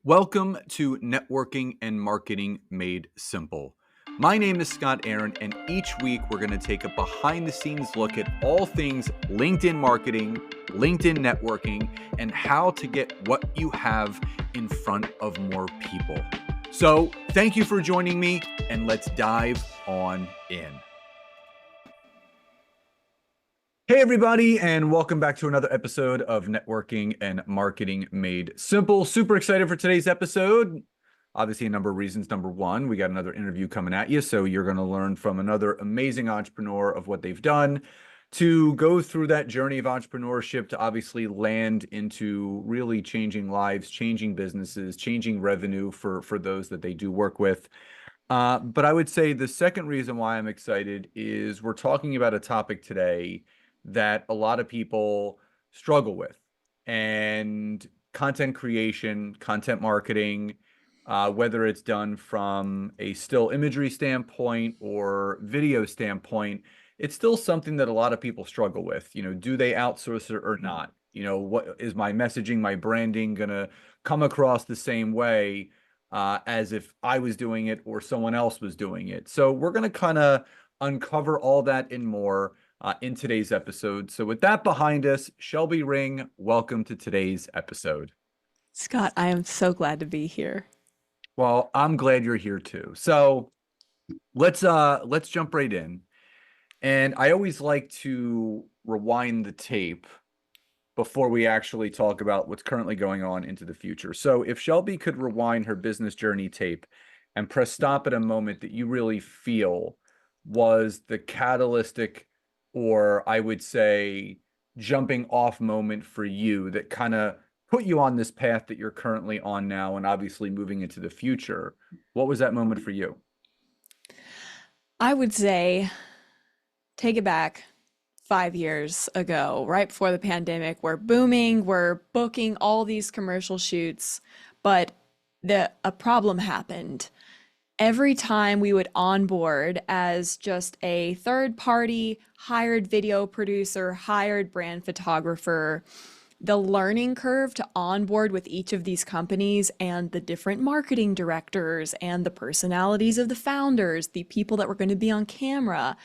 Welcome to Networking and Marketing Made Simple. My name is Scott Aaron, and each week we're going to take a behind the scenes look at all things LinkedIn marketing, LinkedIn networking, and how to get what you have in front of more people. So thank you for joining me, and let's dive on in. Hey everybody, and welcome back to another episode of Networking and Marketing Made Simple. Super excited for today's episode. Obviously, a number of reasons. Number one, we got another interview coming at you, so you're going to learn from another amazing entrepreneur of what they've done to go through that journey of entrepreneurship to obviously land into really changing lives, changing businesses, changing revenue for those that they do work with. But I would say the second reason why I'm excited is we're talking about a topic today that a lot of people struggle with, and content creation, content marketing, whether it's done from a still imagery standpoint or video standpoint, it's still something that a lot of people struggle with. Do they outsource it or not? What is my messaging, my branding gonna come across the same way as if I was doing it or someone else was doing it? So we're gonna kind of uncover all that and more in today's episode. So with that behind us, Shelby Ring, welcome to today's episode. Scott, I am so glad to be here. Well, I'm glad you're here too. So let's jump right in. And I always like to rewind the tape before we actually talk about what's currently going on into the future. So if Shelby could rewind her business journey tape and press stop at a moment that you really feel was the catalytic, or I would say jumping off moment for you that kind of put you on this path that you're currently on now and obviously moving into the future, what was that moment for you? I would say take it back 5 years ago, right before the pandemic. We're booming, we're booking all these commercial shoots, but a problem happened. Every time we would onboard as just a third party, hired video producer, hired brand photographer, the learning curve to onboard with each of these companies and the different marketing directors and the personalities of the founders, the people that were going to be on camera,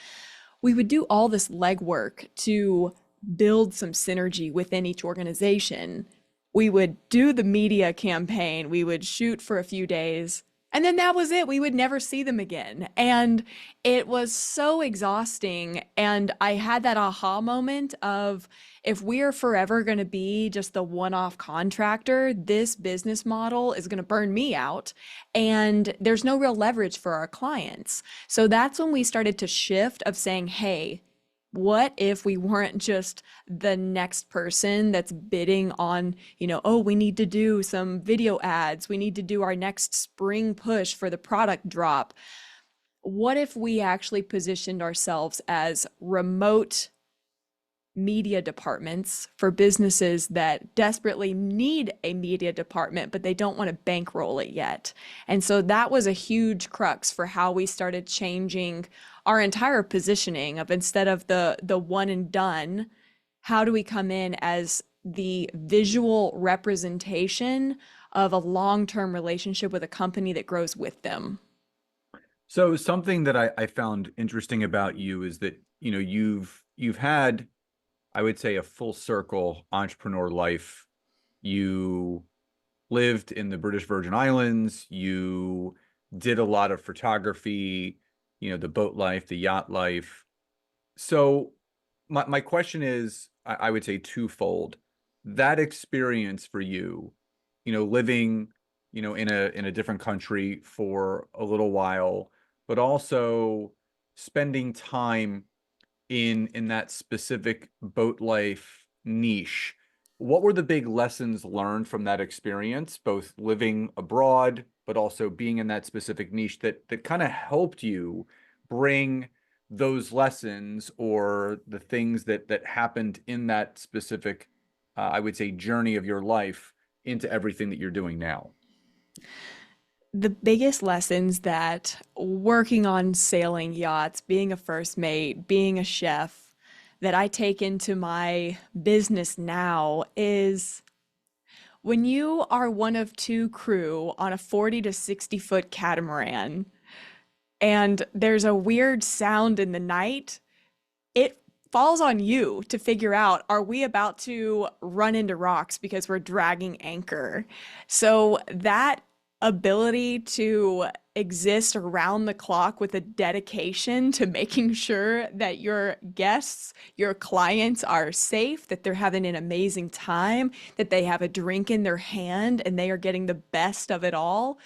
we would do all this legwork to build some synergy within each organization. We would do the media campaign, we would shoot for a few days, and then that was it. We would never see them again. And it was so exhausting. And I had that aha moment of, if we are forever going to be just the one-off contractor, this business model is going to burn me out. And there's no real leverage for our clients. So that's when we started to shift of saying, hey, what if we weren't just the next person that's bidding on, oh, we need to do some video ads, we need to do our next spring push for the product drop. What if we actually positioned ourselves as remote media departments for businesses that desperately need a media department, but they don't want to bankroll it yet? And so that was a huge crux for how we started changing our entire positioning of, instead of the one and done, how do we come in as the visual representation of a long-term relationship with a company that grows with them? So something that I found interesting about you is that, you've had, I would say, a full circle entrepreneur life. You lived in the British Virgin Islands. You did a lot of photography, the boat life, the yacht life. So my question is, I would say twofold. That experience for you, living, in a different country for a little while, but also spending time in that specific boat life niche. What were the big lessons learned from that experience, both living abroad, but also being in that specific niche that kind of helped you bring those lessons or the things that happened in that specific, I would say, journey of your life into everything that you're doing now? The biggest lessons that working on sailing yachts, being a first mate, being a chef, that I take into my business now is When you are one of two crew on a 40 to 60-foot catamaran and there's a weird sound in the night, it falls on you to figure out, are we about to run into rocks because we're dragging anchor? So that ability to exist around the clock with a dedication to making sure that your guests, your clients are safe, that they're having an amazing time, that they have a drink in their hand and they are getting the best of it all.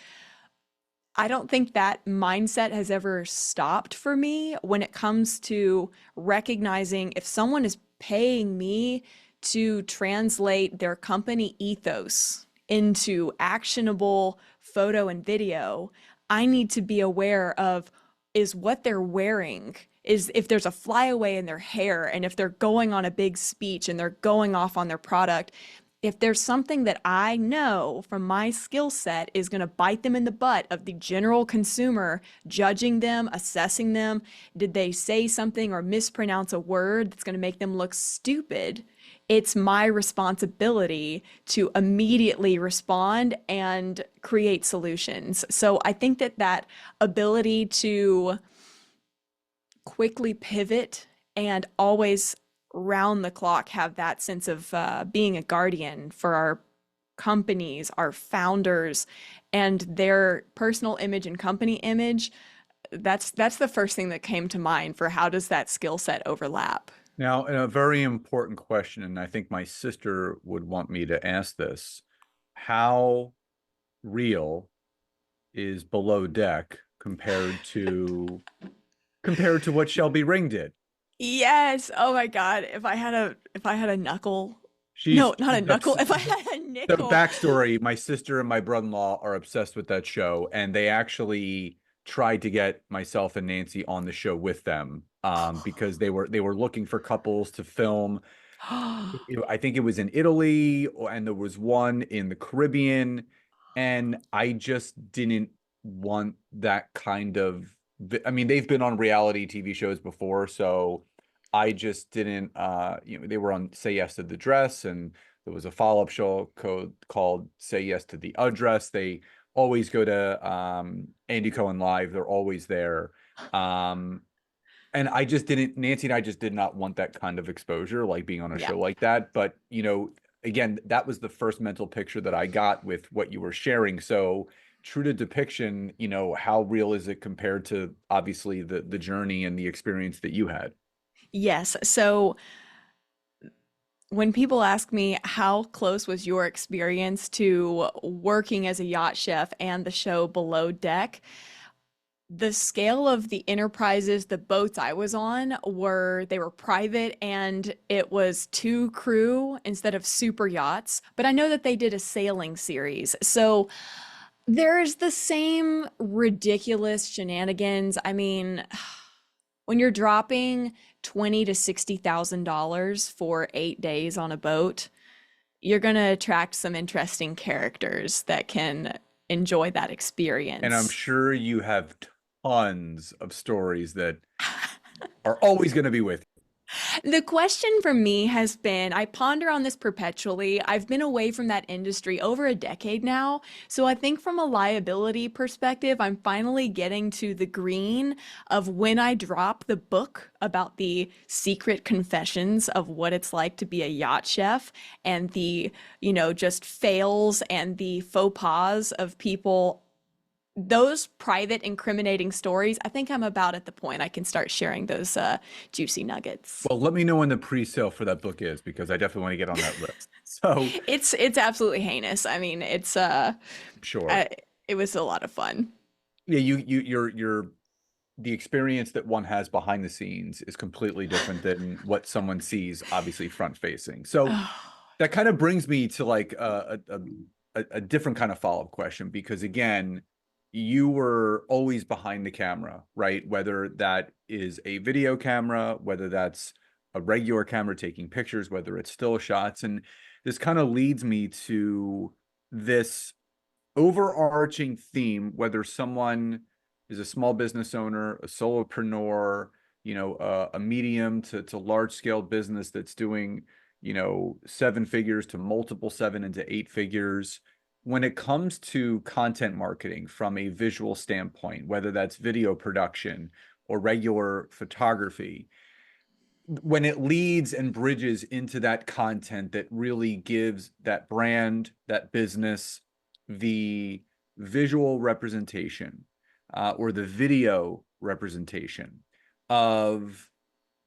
I don't think that mindset has ever stopped for me when it comes to recognizing if someone is paying me to translate their company ethos into actionable photo and video, I need to be aware of is what they're wearing, is if there's a flyaway in their hair, and if they're going on a big speech and they're going off on their product, if there's something that I know from my skill set is going to bite them in the butt of the general consumer, judging them, assessing them, did they say something or mispronounce a word that's going to make them look stupid? It's my responsibility to immediately respond and create solutions. So I think that that ability to quickly pivot and always round the clock have that sense of being a guardian for our companies, our founders, and their personal image and company image. That's the first thing that came to mind for how does that skill set overlap? Now, a very important question, and I think my sister would want me to ask this. How real is Below Deck compared to what Shelby Ring did? Yes. Oh my God. If I had a knuckle. She's No, not a knuckle. If I had a So nickel. backstory, my sister and my brother-in-law are obsessed with that show, and they actually tried to get myself and Nancy on the show with them because they were looking for couples to film. I think it was in Italy, and there was one in the Caribbean, and I just didn't want that kind of. I mean, they've been on reality TV shows before, so I just didn't. They were on Say Yes to the Dress, and there was a follow-up show called Say Yes to the Address. They always go to Andy Cohen Live. They're always there. Um, and I just didn't, Nancy and I just did not want that kind of exposure, like being on a Yeah. show like that. But, again, that was the first mental picture that I got with what you were sharing. So true to depiction, how real is it compared to obviously the journey and the experience that you had? Yes. So when people ask me how close was your experience to working as a yacht chef and the show Below Deck, the scale of the enterprises, the boats I was on they were private and it was two crew instead of super yachts. But I know that they did a sailing series. So there's the same ridiculous shenanigans. I mean, when you're dropping 20 to $60,000 for 8 days on a boat, you're going to attract some interesting characters that can enjoy that And I'm experience. sure you have tons of stories that are always going to be with The question for me has been, I ponder on this perpetually. I've been away from that industry over a decade now. So I think from a liability perspective, I'm finally getting to the green of when I drop the book about the secret confessions of what it's like to be a yacht chef and the, just fails and the faux pas of people, those private incriminating stories. I think I'm about at the point I can start sharing those juicy nuggets. Well, let me know when the pre-sale for that book is because I definitely want to get on that list. So, It's absolutely heinous. I mean, sure. uh, it was a lot of fun. Yeah, you're the experience that one has behind the scenes is completely different than what someone sees, obviously front facing. So that kind of brings me to like a different kind of follow-up question because again, you were always behind the camera, right? Whether that is a video camera, whether that's a regular camera taking pictures, whether it's still shots. And this kind of leads me to this overarching theme, whether someone is a small business owner, a solopreneur, a medium to large scale business that's doing, seven figures to multiple seven into eight figures. When it comes to content marketing from a visual standpoint, whether that's video production or regular photography, when it leads and bridges into that content that really gives that brand, that business, the visual representation or the video representation of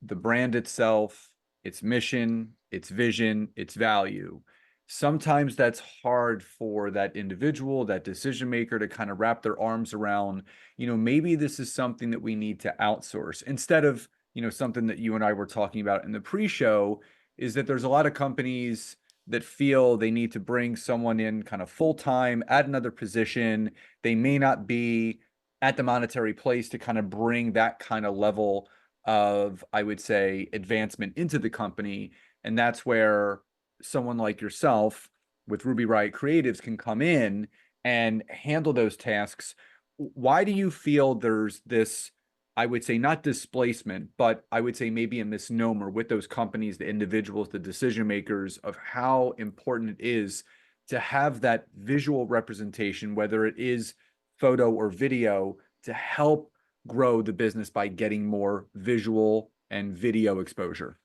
the brand itself, its mission, its vision, its value. Sometimes that's hard for that individual, that decision maker to kind of wrap their arms around, maybe this is something that we need to outsource instead of, something that you and I were talking about in the pre-show is that there's a lot of companies that feel they need to bring someone in kind of full-time at another position. They may not be at the monetary place to kind of bring that kind of level of, I would say, advancement into the company. And that's where someone like yourself with Riot Creatives can come in and handle those tasks. Why do you feel there's this, I would say, not displacement, but I would say maybe a misnomer with those companies, the individuals, the decision makers, of how important it is to have that visual representation, whether it is photo or video, to help grow the business by getting more visual and video exposure?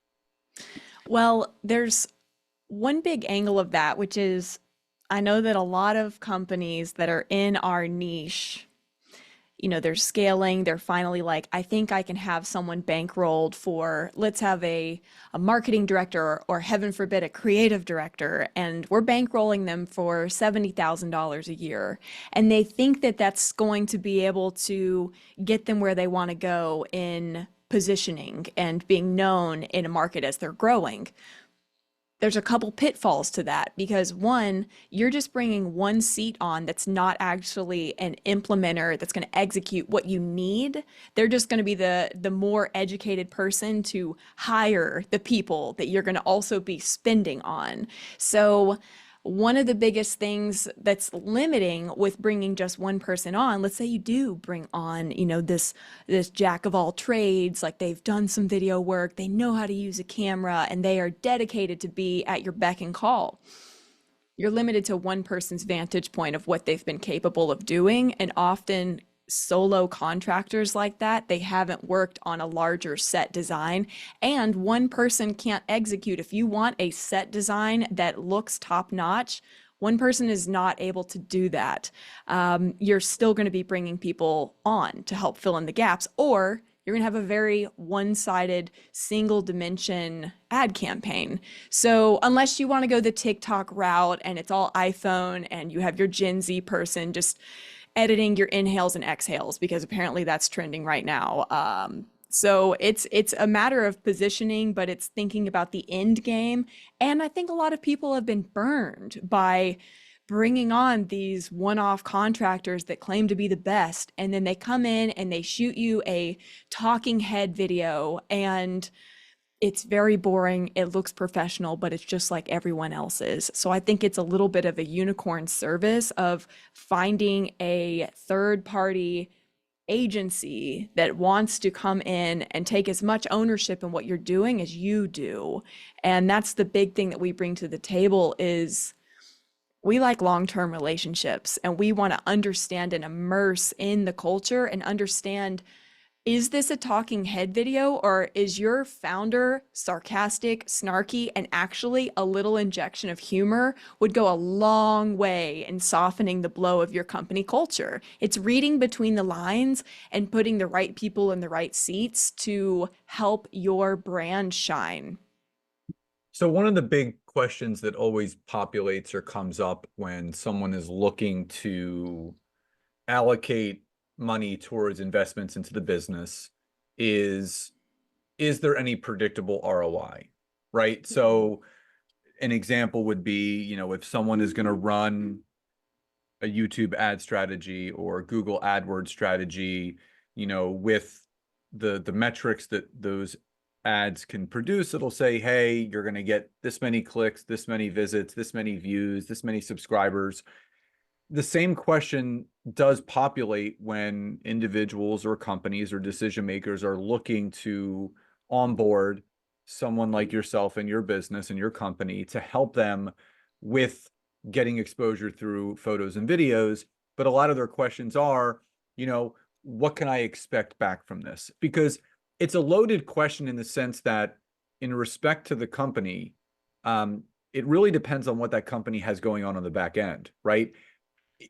Well, there's one big angle of that, which is I know that a lot of companies that are in our niche, they're scaling, they're finally like, I think I can have someone bankrolled for, let's have a marketing director or heaven forbid, a creative director, and we're bankrolling them for $70,000 a year. And they think that that's going to be able to get them where they want to go in positioning and being known in a market as they're growing. There's a couple pitfalls to that because one, you're just bringing one seat on that's not actually an implementer that's going to execute what you need. They're just going to be the more educated person to hire the people that you're going to also be spending on. So one of the biggest things that's limiting with bringing just one person on, let's say you do bring on, this jack of all trades, like they've done some video work, they know how to use a camera, and they are dedicated to be at your beck and call. You're limited to one person's vantage point of what they've been capable of doing, and often solo contractors like that, they haven't worked on a larger set design, and one person can't execute. If you want a set design that looks top notch, one person is not able to do that. You're still going to be bringing people on to help fill in the gaps, or you're going to have a very one-sided, single dimension ad campaign. So unless you want to go the TikTok route and it's all iPhone and you have your Gen Z person just editing your inhales and exhales, because apparently that's trending right now. So it's a matter of positioning, but it's thinking about the end game. And I think a lot of people have been burned by bringing on these one-off contractors that claim to be the best, and then they come in and they shoot you a talking head video, and it's very boring. It looks professional, but it's just like everyone else's. So I think it's a little bit of a unicorn service of finding a third-party agency that wants to come in and take as much ownership in what you're doing as you do. And that's the big thing that we bring to the table is we like long-term relationships, and we want to understand and immerse in the culture and understand, is this a talking head video, or is your founder sarcastic, snarky, and actually a little injection of humor would go a long way in softening the blow of your company culture. It's reading between the lines and putting the right people in the right seats to help your brand shine. So one of the big questions that always populates or comes up when someone is looking to allocate money towards investments into the business is there any predictable ROI, right? So an example would be, if someone is going to run a YouTube ad strategy or Google AdWords strategy, with the metrics that those ads can produce, it'll say, hey, you're going to get this many clicks, this many visits, this many views, this many subscribers. The same question does populate when individuals or companies or decision makers are looking to onboard someone like yourself and your business and your company to help them with getting exposure through photos and videos. But a lot of their questions are, what can I expect back from this? Because it's a loaded question in the sense that, in respect to the company, it really depends on what that company has going on the back end, right?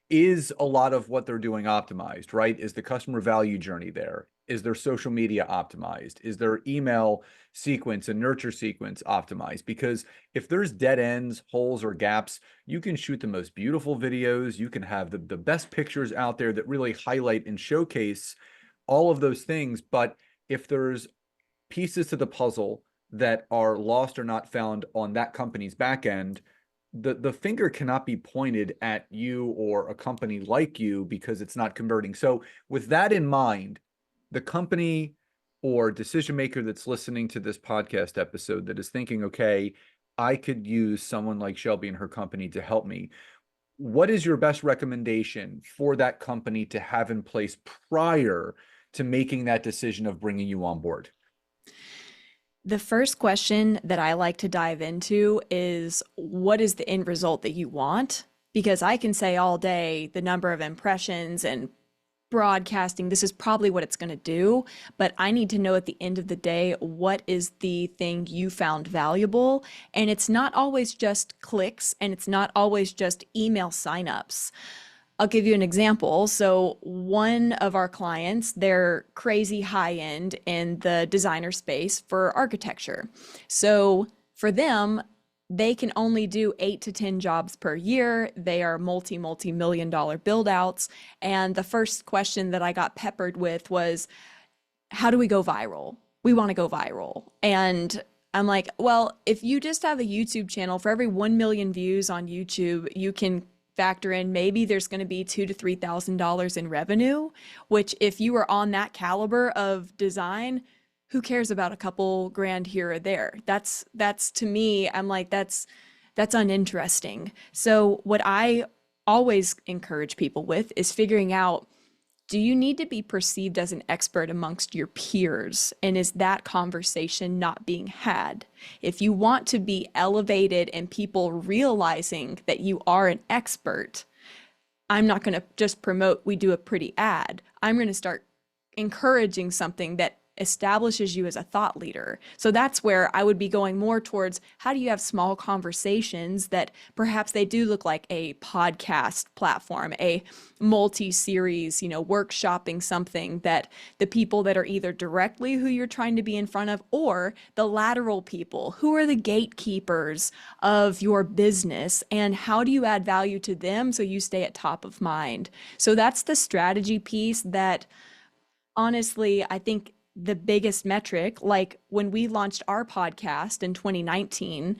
Is a lot of what they're doing optimized, right? Is the customer value journey there? Is their social media optimized? Is their email sequence and nurture sequence optimized? Because if there's dead ends, holes, or gaps, you can shoot the most beautiful videos. You can have the best pictures out there that really highlight and showcase all of those things. But if there's pieces to the puzzle that are lost or not found on that company's back end, the finger cannot be pointed at you or a company like you because it's not converting. So with that in mind, the company or decision maker that's listening to this podcast episode that is thinking, okay, I could use someone like Shelby and her company to help me. What is your best recommendation for that company to have in place prior to making that decision of bringing you on board? The first question that I like to dive into is, what is the end result that you want? Because I can say all day the number of impressions and broadcasting, this is probably what it's going to do, but I need to know at the end of the day, what is the thing you found valuable? And it's not always just clicks, and it's not always just email signups. I'll give you an example. So one of our clients, they're crazy high end in the designer space for architecture. So for them, they can only do 8 to 10 jobs per year. They are multi-million dollar build outs. And the first question that I got peppered with was, how do we go viral? We want to go viral. And I'm like, well, if you just have a YouTube channel, for every 1 million views on YouTube, you can factor in maybe there's going to be $2,000 to $3,000 in revenue, which if you are on that caliber of design, who cares about a couple grand here or there? That's to me, I'm like, that's uninteresting. So what I always encourage people with is figuring out, do you need to be perceived as an expert amongst your peers? And is that conversation not being had? If you want to be elevated and people realizing that you are an expert, I'm not going to just promote, we do a pretty ad. I'm going to start encouraging something that establishes you as a thought leader. So that's where I would be going more towards, how do you have small conversations that perhaps they do look like a podcast platform, a multi-series, workshopping something that the people that are either directly who you're trying to be in front of, or the lateral people, who are the gatekeepers of your business, and how do you add value to them so you stay at top of mind? So that's the strategy piece that, honestly, I think the biggest metric, like when we launched our podcast in 2019,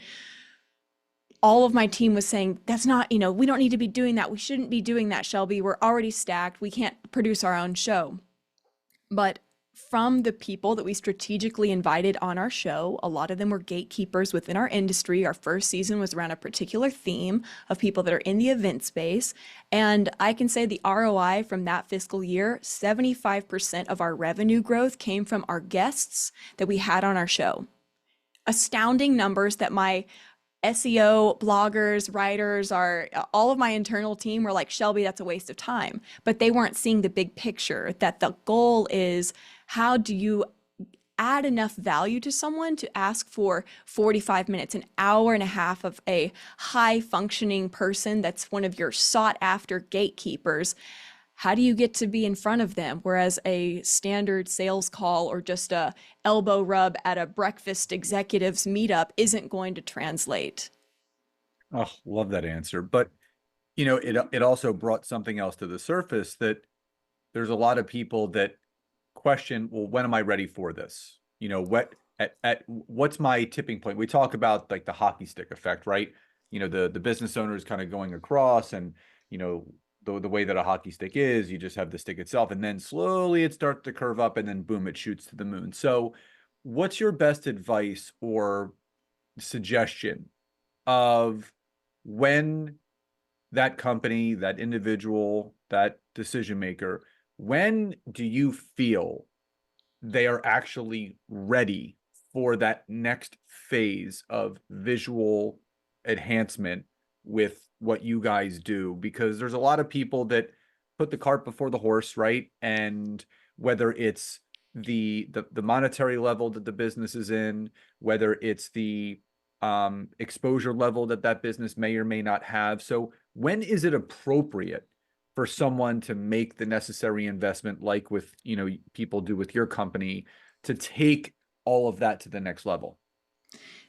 all of my team was saying, that's not, we don't need to be doing that. We shouldn't be doing that, Shelby. We're already stacked. We can't produce our own show. But from the people that we strategically invited on our show, a lot of them were gatekeepers within our industry. Our first season was around a particular theme of people that are in the event space. And I can say the ROI from that fiscal year, 75% of our revenue growth came from our guests that we had on our show. Astounding numbers that my SEO, bloggers, writers, all of my internal team were like, Shelby, that's a waste of time. But they weren't seeing the big picture, that the goal is, how do you add enough value to someone to ask for 45 minutes, an hour and a half of a high functioning person that's one of your sought after gatekeepers? How do you get to be in front of them? Whereas a standard sales call or just a elbow rub at a breakfast executives meetup isn't going to translate. Oh, love that answer. But it also brought something else to the surface, that there's a lot of people that question, well, when am I ready for this? What's my tipping point? We talk about like the hockey stick effect, right? The business owner is kind of going across, and the way that a hockey stick is, you just have the stick itself, and then slowly it starts to curve up, and then boom, it shoots to the moon. So what's your best advice or suggestion of when that company, that individual, that decision maker, when do you feel they are actually ready for that next phase of visual enhancement with what you guys do? Because there's a lot of people that put the cart before the horse, right? And whether it's the monetary level that the business is in, whether it's the exposure level that that business may or may not have. So when is it appropriate for someone to make the necessary investment, like with, people do with your company, to take all of that to the next level?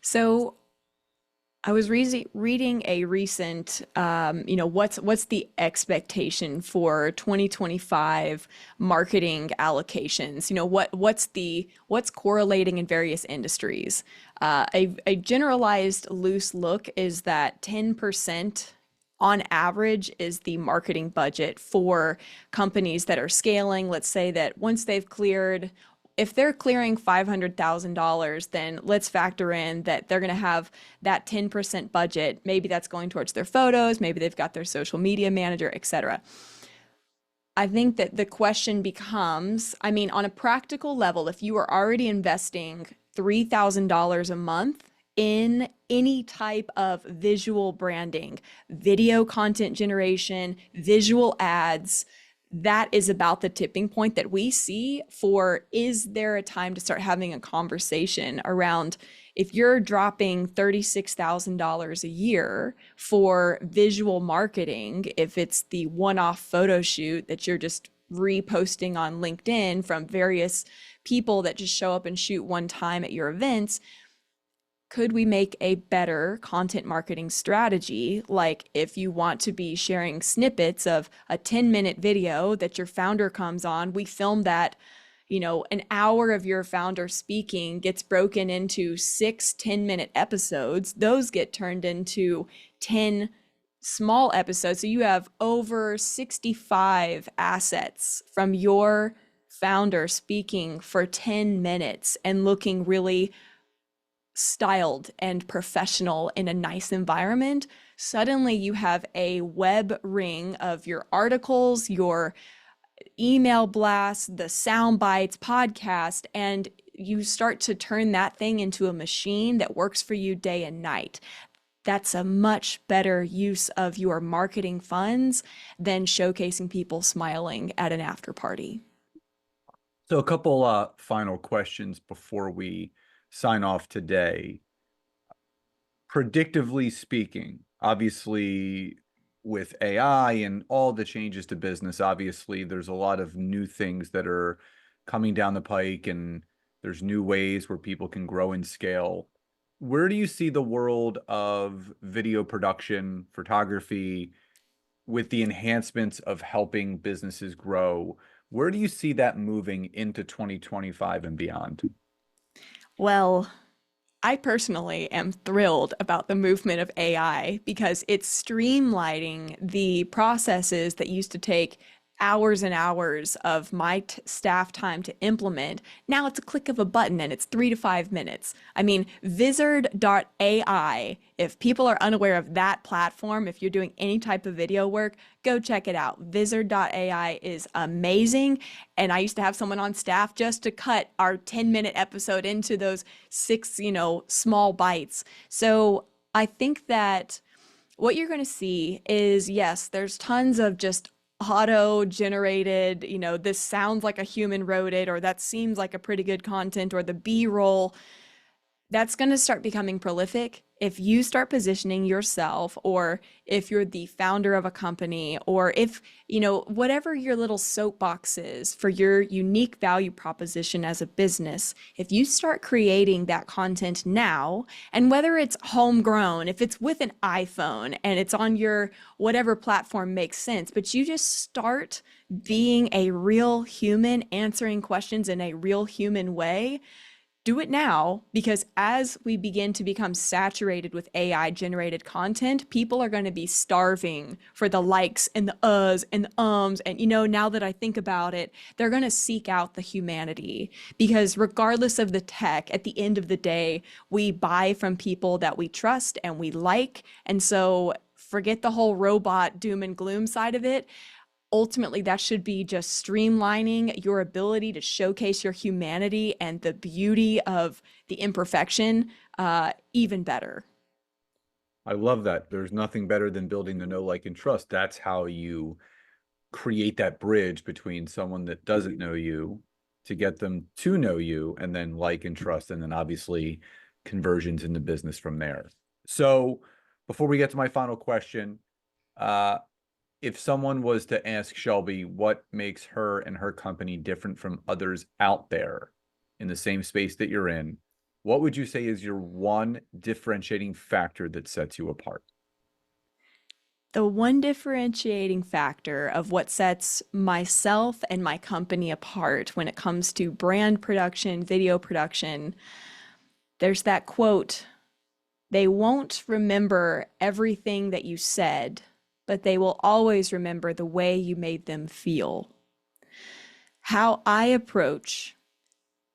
So I was reading a recent, what's the expectation for 2025 marketing allocations? What's correlating in various industries? A generalized loose look is that 10% on average is the marketing budget for companies that are scaling. Let's say that once they've cleared, if they're clearing $500,000, then let's factor in that they're going to have that 10% budget. Maybe that's going towards their photos, maybe they've got their social media manager, etc. I think that the question becomes, I mean, on a practical level, if you are already investing $3,000 a month in any type of visual branding, video content generation, visual ads, that is about the tipping point that we see for, is there a time to start having a conversation around, if you're dropping $36,000 a year for visual marketing, if it's the one-off photo shoot that you're just reposting on LinkedIn from various people that just show up and shoot one time at your events, could we make a better content marketing strategy? Like if you want to be sharing snippets of a 10-minute video that your founder comes on, we film that, an hour of your founder speaking gets broken into 6 10-minute episodes. Those get turned into 10 small episodes. So you have over 65 assets from your founder speaking for 10 minutes and looking really styled and professional in a nice environment. Suddenly you have a web ring of your articles, your email blasts, the sound bites, podcast, and you start to turn that thing into a machine that works for you day and night. That's a much better use of your marketing funds than showcasing people smiling at an after party. So a couple final questions before we sign off today. Predictively speaking, obviously with AI and all the changes to business, obviously there's a lot of new things that are coming down the pike, and there's new ways where people can grow and scale. Where do you see the world of video production, photography, with the enhancements of helping businesses grow? Where do you see that moving into 2025 and beyond? Well, I personally am thrilled about the movement of AI because it's streamlining the processes that used to take hours and hours of my staff time to implement. Now it's a click of a button and it's 3 to 5 minutes. I mean, Vizard.ai, if people are unaware of that platform, if you're doing any type of video work, go check it out. Vizard.ai is amazing. And I used to have someone on staff just to cut our 10-minute episode into those 6, small bites. So I think that what you're going to see is, yes, there's tons of just auto-generated, this sounds like a human wrote it, or that seems like a pretty good content, or the B-roll. That's going to start becoming prolific if you start positioning yourself, or if you're the founder of a company, or if, whatever your little soapbox is for your unique value proposition as a business, if you start creating that content now, and whether it's homegrown, if it's with an iPhone and it's on your whatever platform makes sense, but you just start being a real human answering questions in a real human way. Do it now, because as we begin to become saturated with AI generated content, people are going to be starving for the likes and the uhs and the ums. And, now that I think about it, they're going to seek out the humanity, because regardless of the tech, at the end of the day, we buy from people that we trust and we like. And so forget the whole robot doom and gloom side of it. ultimately that should be just streamlining your ability to showcase your humanity and the beauty of the imperfection even better. I love that. There's nothing better than building the know, like, and trust. That's how you create that bridge between someone that doesn't know you to get them to know you, and then like and trust, and then obviously conversions in the business from there. So before we get to my final question, uh, if someone was to ask Shelby what makes her and her company different from others out there in the same space that you're in, what would you say is your one differentiating factor that sets you apart? The one differentiating factor of what sets myself and my company apart when it comes to brand production, video production, there's that quote, they won't remember everything that you said, but they will always remember the way you made them feel. How I approach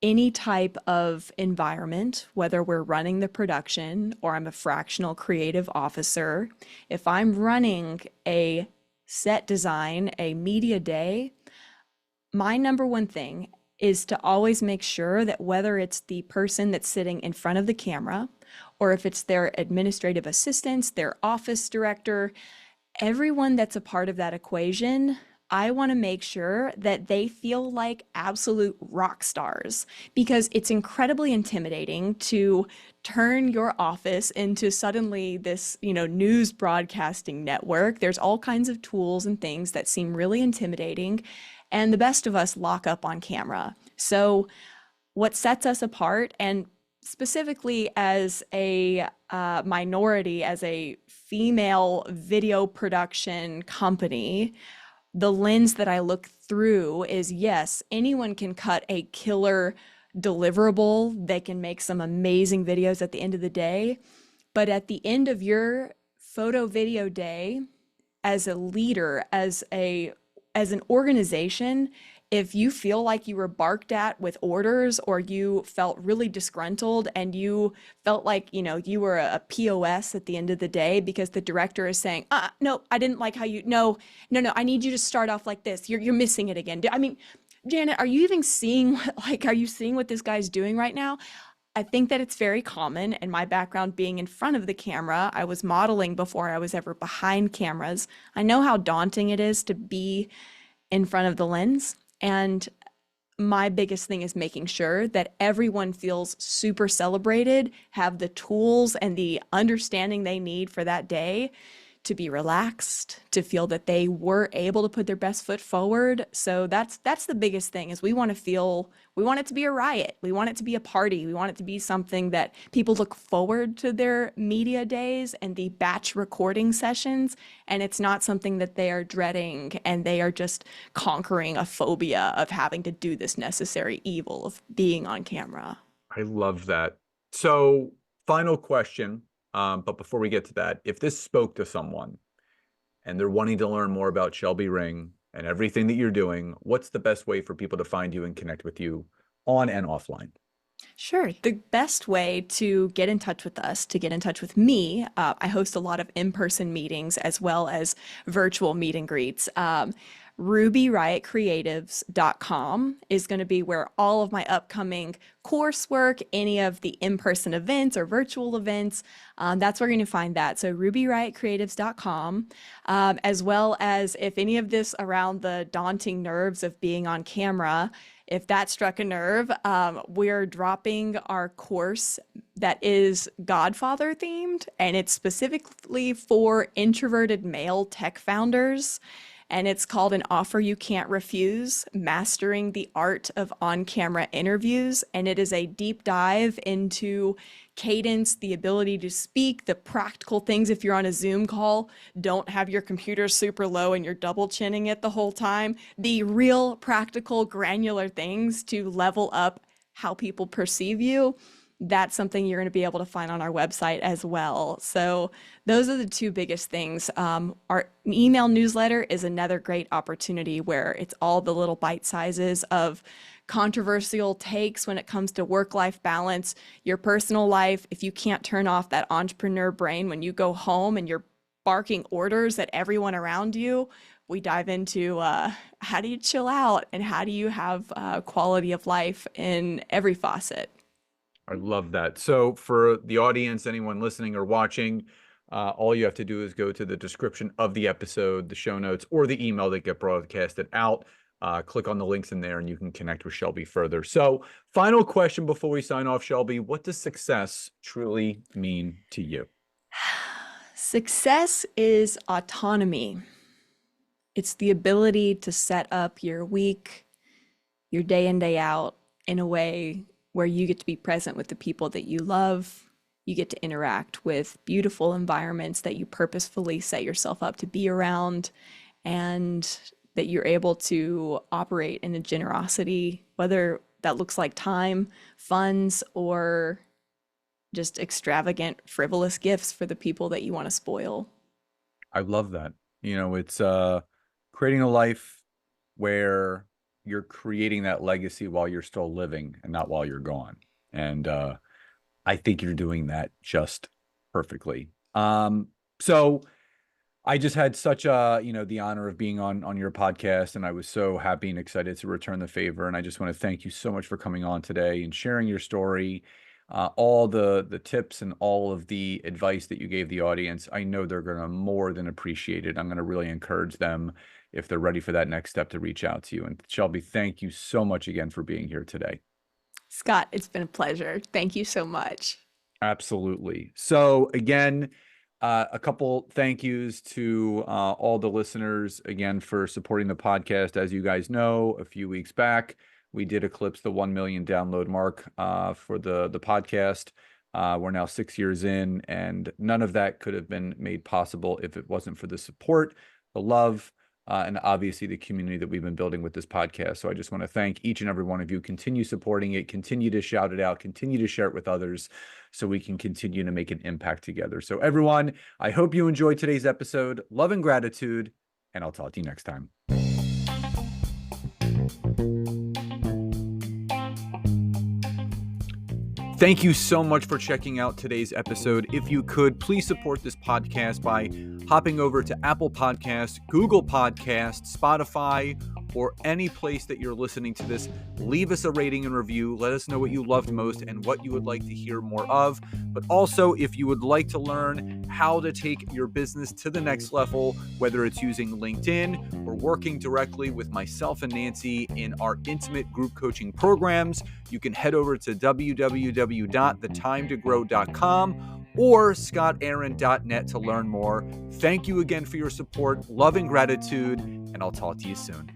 any type of environment, whether we're running the production or I'm a fractional creative officer, if I'm running a set design, a media day, my number one thing is to always make sure that whether it's the person that's sitting in front of the camera or if it's their administrative assistants, their office director, everyone that's a part of that equation, I want to make sure that they feel like absolute rock stars because it's incredibly intimidating to turn your office into suddenly this, news broadcasting network. There's all kinds of tools and things that seem really intimidating, and the best of us lock up on camera. So what sets us apart, and specifically as a minority, as a female video production company, the lens that I look through is yes, anyone can cut a killer deliverable. They can make some amazing videos at the end of the day. But at the end of your photo video day, as a leader, as an organization, if you feel like you were barked at with orders or you felt really disgruntled and you felt like, you were a POS at the end of the day because the director is saying, no, I didn't like how no, I need you to start off like this. You're missing it again. I mean, Janet, are you even seeing, are you seeing what this guy's doing right now? I think that it's very common, and my background being in front of the camera, I was modeling before I was ever behind cameras. I know how daunting it is to be in front of the lens. And my biggest thing is making sure that everyone feels super celebrated, have the tools and the understanding they need for that day to be relaxed, to feel that they were able to put their best foot forward. So that's the biggest thing is we want it to be a riot. We want it to be a party. We want it to be something that people look forward to their media days and the batch recording sessions. And it's not something that they are dreading and they are just conquering a phobia of having to do this necessary evil of being on camera. I love that. So, final question. But before we get to that, if this spoke to someone and they're wanting to learn more about Shelby Ring and everything that you're doing, what's the best way for people to find you and connect with you on and offline? Sure. The best way to get in touch with us, to get in touch with me, I host a lot of in-person meetings as well as virtual meet and greets. RubyRiotCreatives.com is going to be where all of my upcoming coursework, any of the in-person events or virtual events, that's where you're going to find that. So RubyRiotCreatives.com, as well as if any of this around the daunting nerves of being on camera, if that struck a nerve, we're dropping our course that is Godfather themed, and it's specifically for introverted male tech founders. And it's called An Offer You Can't Refuse, Mastering the Art of On-Camera Interviews. And it is a deep dive into cadence, the ability to speak, the practical things if you're on a Zoom call, don't have your computer super low and you're double chinning it the whole time. The real practical granular things to level up how people perceive you. That's something you're going to be able to find on our website as well. So those are the two biggest things. Our email newsletter is another great opportunity where it's all the little bite sizes of controversial takes when it comes to work-life balance, your personal life. If you can't turn off that entrepreneur brain when you go home and you're barking orders at everyone around you, we dive into how do you chill out and how do you have quality of life in every facet. I love that. So for the audience, anyone listening or watching, all you have to do is go to the description of the episode, the show notes, or the email that get broadcasted out. Click on the links in there and you can connect with Shelby further. So final question before we sign off, Shelby, what does success truly mean to you? Success is autonomy. It's the ability to set up your week, your day in, day out in a way where you get to be present with the people that you love. You get to interact with beautiful environments that you purposefully set yourself up to be around, and that you're able to operate in a generosity, whether that looks like time, funds, or just extravagant, frivolous gifts for the people that you want to spoil. I love that. It's creating a life where you're creating that legacy while you're still living and not while you're gone. And I think you're doing that just perfectly. So I just had such the honor of being on your podcast, and I was so happy and excited to return the favor. And I just want to thank you so much for coming on today and sharing your story, all the tips and all of the advice that you gave the audience. I know they're going to more than appreciate it. I'm going to really encourage them, if they're ready for that next step, to reach out to you. And Shelby, thank you so much again for being here today. Scott, it's been a pleasure. Thank you so much. Absolutely. So again, a couple thank yous to all the listeners again for supporting the podcast. As you guys know, a few weeks back, we did eclipse the 1 million download mark for the podcast. We're now 6 years in, and none of that could have been made possible if it wasn't for the support, the love, and obviously the community that we've been building with this podcast. So I just want to thank each and every one of you. Continue supporting it, continue to shout it out, continue to share it with others so we can continue to make an impact together. So everyone, I hope you enjoyed today's episode. Love and gratitude, and I'll talk to you next time. Thank you so much for checking out today's episode. If you could, please support this podcast by hopping over to Apple Podcasts, Google Podcasts, Spotify, or any place that you're listening to this. Leave us a rating and review. Let us know what you loved most and what you would like to hear more of. But also, if you would like to learn how to take your business to the next level, whether it's using LinkedIn or working directly with myself and Nancy in our intimate group coaching programs, you can head over to www.thetimetogrowth.com or scottaaron.net to learn more. Thank you again for your support, love and gratitude, and I'll talk to you soon.